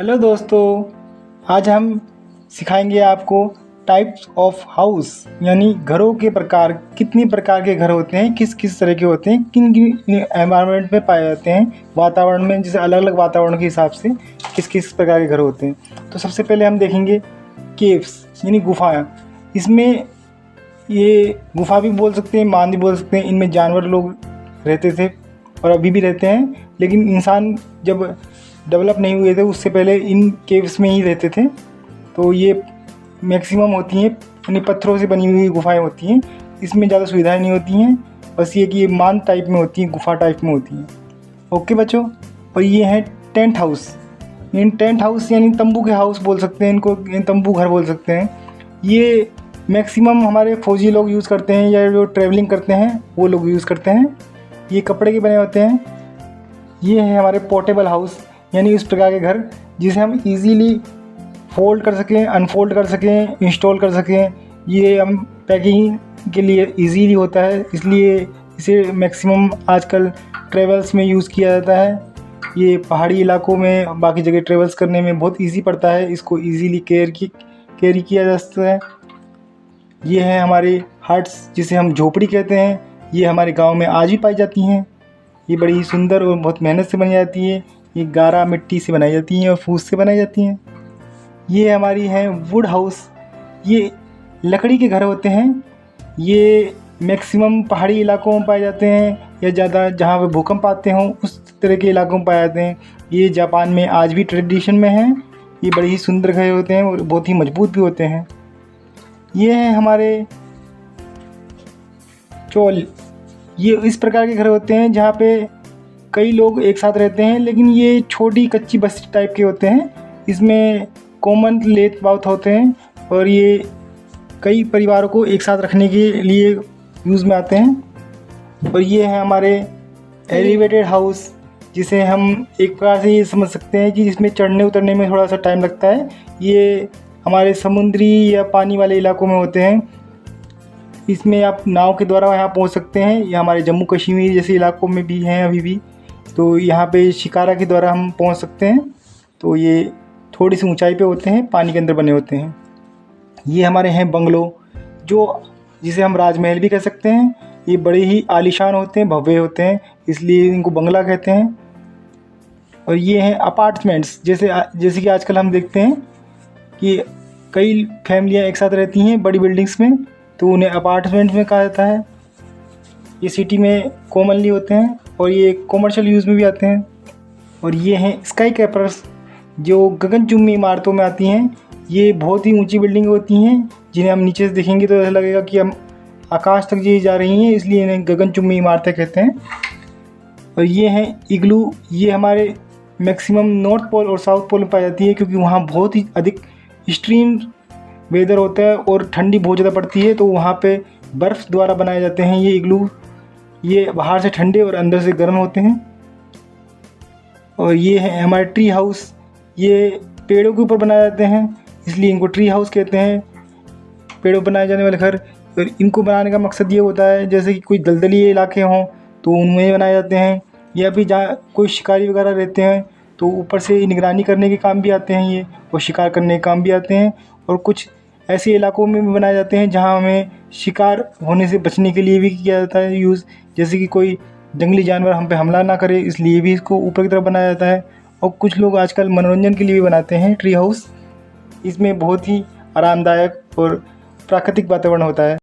Hello दोस्तों, आज हम सिखाएंगे आपको टाइप्स ऑफ हाउस यानी घरों के प्रकार। कितनी प्रकार के घर होते हैं, किस किस तरह के होते हैं, किन किन एनवायरनमेंट में पाए जाते हैं, वातावरण में, जैसे अलग अलग वातावरण के हिसाब से किस किस प्रकार के घर होते हैं। तो सबसे पहले हम देखेंगे केव्स यानी गुफाएँ। इसमें ये गुफा भी बोल सकते हैं, मान भी बोल सकते हैं। इनमें जानवर लोग रहते थे और अभी भी रहते हैं, लेकिन इंसान जब डेवलप नहीं हुए थे उससे पहले इन केव्स में ही रहते थे। तो ये मैक्सिमम होती हैं यानी पत्थरों से बनी हुई गुफाएं होती हैं। इसमें ज़्यादा सुविधाएं नहीं होती हैं, बस ये कि ये मान टाइप में होती हैं, गुफा टाइप में होती हैं। ओके बच्चों, और ये है टेंट हाउस। इन टेंट हाउस यानी तंबू के हाउस बोल सकते हैं इनको, तंबू घर बोल सकते हैं। ये मैक्सिमम हमारे फौजी लोग यूज़ करते हैं या जो ट्रैवलिंग करते हैं वो लोग यूज़ करते हैं। ये कपड़े के बने होते हैं। ये है हमारे पोर्टेबल हाउस यानी इस प्रकार के घर जिसे हम इजीली फोल्ड कर सकें, अनफोल्ड कर सकें, इंस्टॉल कर सकें। ये हम पैकिंग के लिए इजीली होता है, इसलिए इसे मैक्सिमम आजकल ट्रेवल्स में यूज़ किया जाता है। ये पहाड़ी इलाकों में, बाकी जगह ट्रेवल्स करने में बहुत इजी पड़ता है। इसको इजीली कैरी किया जा सकता है। ये है हमारे हट्स जिसे हम झोपड़ी कहते हैं। ये हमारे गांव में आज भी पाई जाती हैं। ये बड़ी ही सुंदर और बहुत मेहनत से बनी जाती है। ये गारा मिट्टी से बनाई जाती हैं और फूस से बनाई जाती हैं। ये हमारी हैं वुड हाउस। ये लकड़ी के घर होते हैं। ये मैक्सिमम पहाड़ी इलाकों में पाए जाते हैं या ज़्यादा जहाँ पे भूकंप आते हों उस तरह के इलाकों में पाए जाते हैं। ये जापान में आज भी ट्रेडिशन में हैं। ये बड़े ही सुंदर घर होते हैं और बहुत ही मजबूत भी होते हैं। ये हैं हमारे चोल। ये इस प्रकार के घर होते हैं जहाँ पे कई लोग एक साथ रहते हैं, लेकिन ये छोटी कच्ची बस्ती टाइप के होते हैं। इसमें कॉमन लेट बाउथ होते हैं और ये कई परिवारों को एक साथ रखने के लिए यूज़ में आते हैं। और ये है हमारे एलिवेटेड हाउस, जिसे हम एक प्रकार से ये समझ सकते हैं कि इसमें चढ़ने उतरने में थोड़ा सा टाइम लगता है। ये हमारे समुद्री या पानी वाले इलाकों में होते हैं। इसमें आप नाव के द्वारा यहाँ पहुँच सकते हैं। ये हमारे जम्मू कश्मीर जैसे इलाकों में भी हैं अभी भी। तो यहाँ पे शिकारा के द्वारा हम पहुँच सकते हैं। तो ये थोड़ी सी ऊंचाई पे होते हैं, पानी के अंदर बने होते हैं। ये हमारे हैं बंगलो, जिसे हम राजमहल भी कह सकते हैं। ये बड़े ही आलीशान होते हैं, भव्य होते हैं, इसलिए इनको बंगला कहते हैं। और ये हैं अपार्टमेंट्स, जैसे कि आजकल हम देखते हैं कि कई फैमिलियाँ एक साथ रहती हैं बड़ी बिल्डिंग्स में, तो उन्हें अपार्टमेंट में कहा जाता है। ये सिटी में कॉमनली होते हैं और ये कॉमर्शियल यूज़ में भी आते हैं। और ये हैं स्काई कैपर्स, जो गगनचुंबी इमारतों में आती हैं। ये बहुत ही ऊंची बिल्डिंग होती हैं जिन्हें हम नीचे से देखेंगे तो ऐसा लगेगा कि हम आकाश तक जा रही हैं, इसलिए इन्हें गगनचुंबी इमारतें कहते हैं। और ये हैं इग्लू। ये हमारे मैक्सिमम नॉर्थ पोल और साउथ पोल में पाई जाती है, क्योंकि वहाँ बहुत ही अधिक एक्सट्रीम वेदर होता है और ठंडी बहुत ज़्यादा पड़ती है, तो वहाँ पे बर्फ़ द्वारा बनाए जाते हैं ये इग्लू। ये बाहर से ठंडे और अंदर से गर्म होते हैं। और ये है हमारे ट्री हाउस। ये पेड़ों के ऊपर बनाए जाते हैं, इसलिए इनको ट्री हाउस कहते हैं, पेड़ों पर बनाए जाने वाले घर। और इनको बनाने का मकसद ये होता है जैसे कि कोई दलदली इलाके हों तो उनमें बनाए जाते हैं, या फिर जहाँ कोई शिकारी वगैरह रहते हैं तो ऊपर से निगरानी करने के काम भी आते हैं ये, और शिकार करने के काम भी आते हैं। और कुछ ऐसे इलाकों में भी बनाए जाते हैं जहाँ हमें शिकार होने से बचने के लिए भी किया जाता है यूज़, जैसे कि कोई जंगली जानवर हम पे हमला ना करे, इसलिए भी इसको ऊपर की तरफ बनाया जाता है। और कुछ लोग आजकल मनोरंजन के लिए भी बनाते हैं ट्री हाउस। इसमें बहुत ही आरामदायक और प्राकृतिक वातावरण होता है।